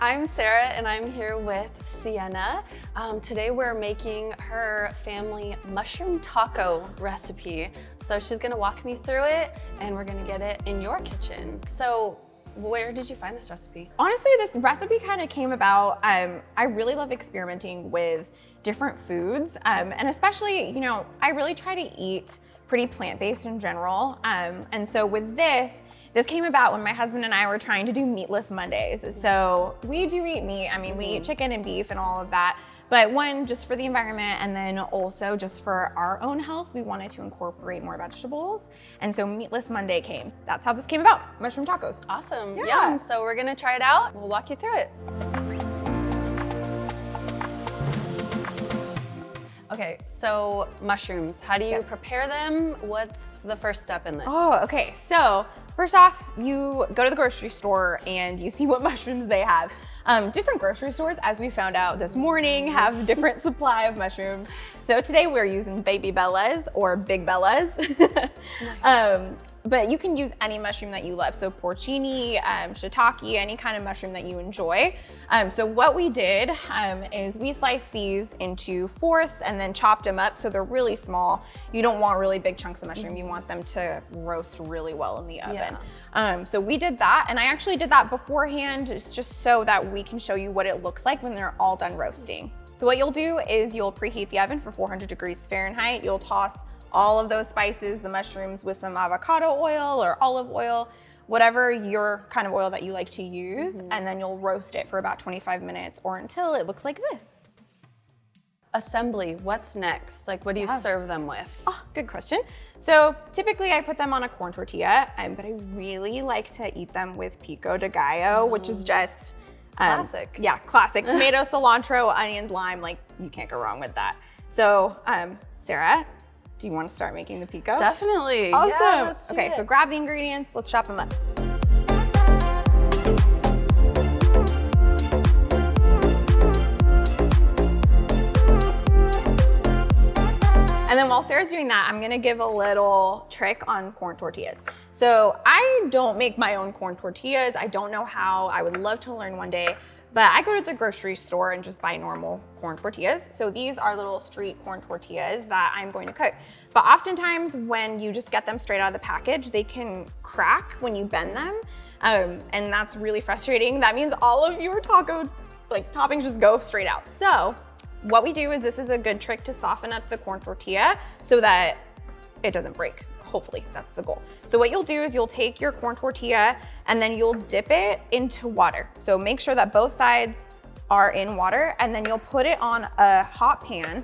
I'm Sarah and I'm here with Sienna. Today we're making her family mushroom taco recipe. So she's gonna walk me through it and we're gonna get it in your kitchen. So where did you find this recipe? Honestly, this recipe kind of came about, I really love experimenting with different foods. And especially, I really try to eat pretty plant-based in general. And so with this came about when my husband and I were trying to do meatless Mondays. Yes. So we do eat meat. I mean, we eat chicken and beef and all of that. But one, just for the environment, and then also just for our own health, we wanted to incorporate more vegetables. And so Meatless Monday came. That's how this came about, mushroom tacos. Awesome, Yeah. yum. So we're gonna try it out. We'll walk you through it. Okay, so mushrooms, how do you prepare them? What's the first step in this? Oh, okay. So first off, you go to the grocery store and you see what mushrooms they have. Different grocery stores, as we found out this morning, have different supply of mushrooms. So today we're using Baby Bellas or Big Bellas. Nice. But you can use any mushroom that you love. So porcini, shiitake, any kind of mushroom that you enjoy. So what we did is we sliced these into fourths and then chopped them up so they're really small. You don't want really big chunks of mushroom. You want them to roast really well in the oven. Yeah. So we did that, and I actually did that beforehand just so that we can show you what it looks like when they're all done roasting. So what you'll do is you'll preheat the oven for 400 degrees Fahrenheit. You'll toss all of those spices, the mushrooms, with some avocado oil or olive oil, whatever your kind of oil that you like to use, and then you'll roast it for about 25 minutes or until it looks like this. Assembly, what's next? Like, what do you serve them with? Oh, good question. So typically I put them on a corn tortilla, but I really like to eat them with pico de gallo, which is just classic. Yeah, classic. Tomato, cilantro, onions, lime, like you can't go wrong with that. So Sarah, do you want to start making the pico? Definitely. Awesome. Yeah, let's do it. So grab the ingredients, let's chop them up. And then while Sarah's doing that, I'm gonna give a little trick on corn tortillas. So I don't make my own corn tortillas. I don't know how. I would love to learn one day, but I go to the grocery store and just buy normal corn tortillas. So these are little street corn tortillas that I'm going to cook. But oftentimes when you just get them straight out of the package, they can crack when you bend them. And that's really frustrating. That means all of your taco toppings just go straight out. So what we do is this is a good trick to soften up the corn tortilla so that it doesn't break. Hopefully, that's the goal. So what you'll do is you'll take your corn tortilla and then you'll dip it into water. So make sure that both sides are in water, and then you'll put it on a hot pan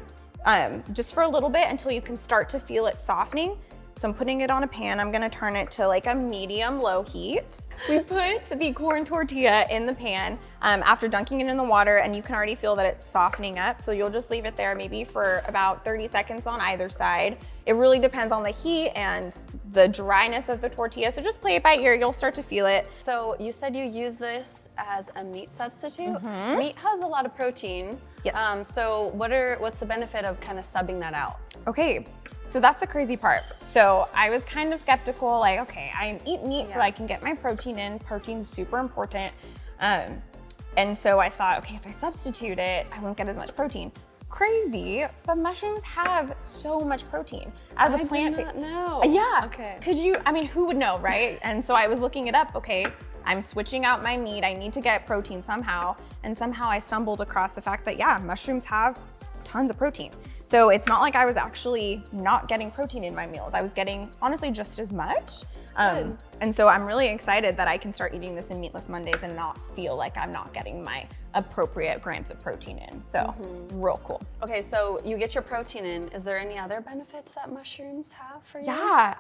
just for a little bit until you can start to feel it softening. So I'm putting it on a pan. I'm gonna turn it to like a medium-low heat. We put the corn tortilla in the pan after dunking it in the water, and you can already feel that it's softening up. So you'll just leave it there maybe for about 30 seconds on either side. It really depends on the heat and the dryness of the tortilla. So just play it by ear, you'll start to feel it. So you said you use this as a meat substitute. Meat has a lot of protein. Yes. So what's the benefit of kind of subbing that out? Okay. So that's the crazy part. So I was kind of skeptical, like, okay, I eat meat so I can get my protein in. Protein's super important. And so I thought, okay, if I substitute it, I won't get as much protein. Crazy, but mushrooms have so much protein. As a plant. I did not know. Yeah. Okay. Who would know, right? And so I was looking it up, okay, I'm switching out my meat. I need to get protein somehow. And somehow I stumbled across the fact that, yeah, mushrooms have tons of protein. So it's not like I was actually not getting protein in my meals. I was getting, honestly, just as much. And so I'm really excited that I can start eating this in Meatless Mondays and not feel like I'm not getting my appropriate grams of protein in. So real cool. Okay, so you get your protein in. Is there any other benefits that mushrooms have for you? Yeah,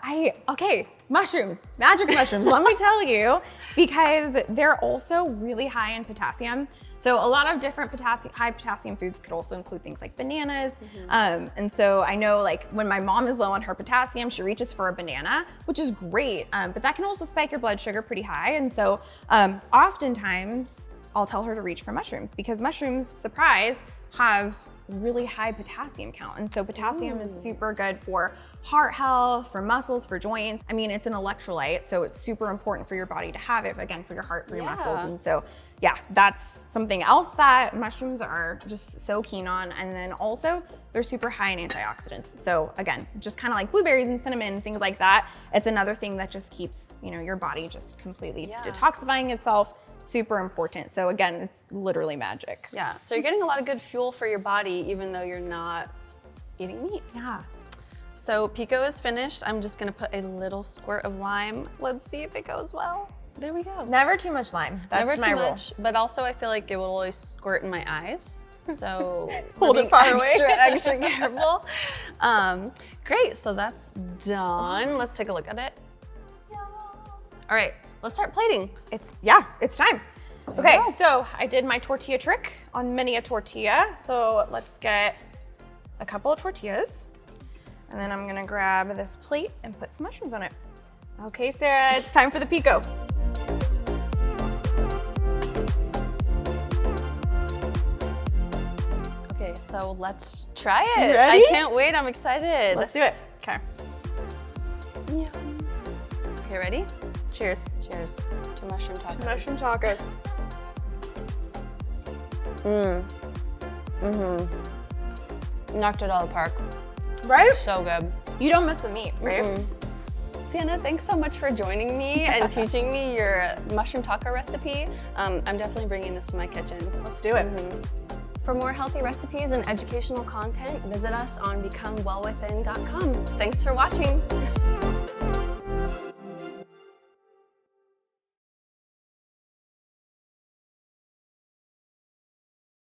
mushrooms, magic mushrooms, let me tell you, because they're also really high in potassium. So a lot of different high potassium foods could also include things like bananas. And so I know, like, when my mom is low on her potassium, she reaches for a banana, which is great, but that can also spike your blood sugar pretty high. And so oftentimes I'll tell her to reach for mushrooms, because mushrooms, surprise, have really high potassium count. And so potassium is super good for heart health, for muscles, for joints. I mean, it's an electrolyte, so it's super important for your body to have it, again, for your heart, for your muscles. And so yeah, that's something else that mushrooms are just so keen on. And then also they're super high in antioxidants. So again, just kind of like blueberries and cinnamon, things like that. It's another thing that just keeps, you know, your body just completely detoxifying itself. Super important. So again, it's literally magic. Yeah, so you're getting a lot of good fuel for your body even though you're not eating meat. Yeah. So pico is finished. I'm just gonna put a little squirt of lime. Let's see if it goes well. There we go. Never too much lime. That's Never my too rule. much, but also I feel like it will always squirt in my eyes. So Hold it far away. Extra careful. Great, so that's done. Let's take a look at it. All right, let's start plating. It's time. Okay, so I did my tortilla trick on mini a tortilla. So let's get a couple of tortillas. And then I'm gonna grab this plate and put some mushrooms on it. Okay, Sarah, it's time for the pico. Okay, so let's try it. You ready? I can't wait, I'm excited. Let's do it. Okay. Yum. Okay, ready? Cheers. Cheers to mushroom tacos. Mushroom tacos. Knocked it out of the park. Right? So good. You don't miss the meat, right? Sienna, thanks so much for joining me and teaching me your mushroom taco recipe. I'm definitely bringing this to my kitchen. Let's do it. For more healthy recipes and educational content, visit us on becomewellwithin.com. Thanks for watching.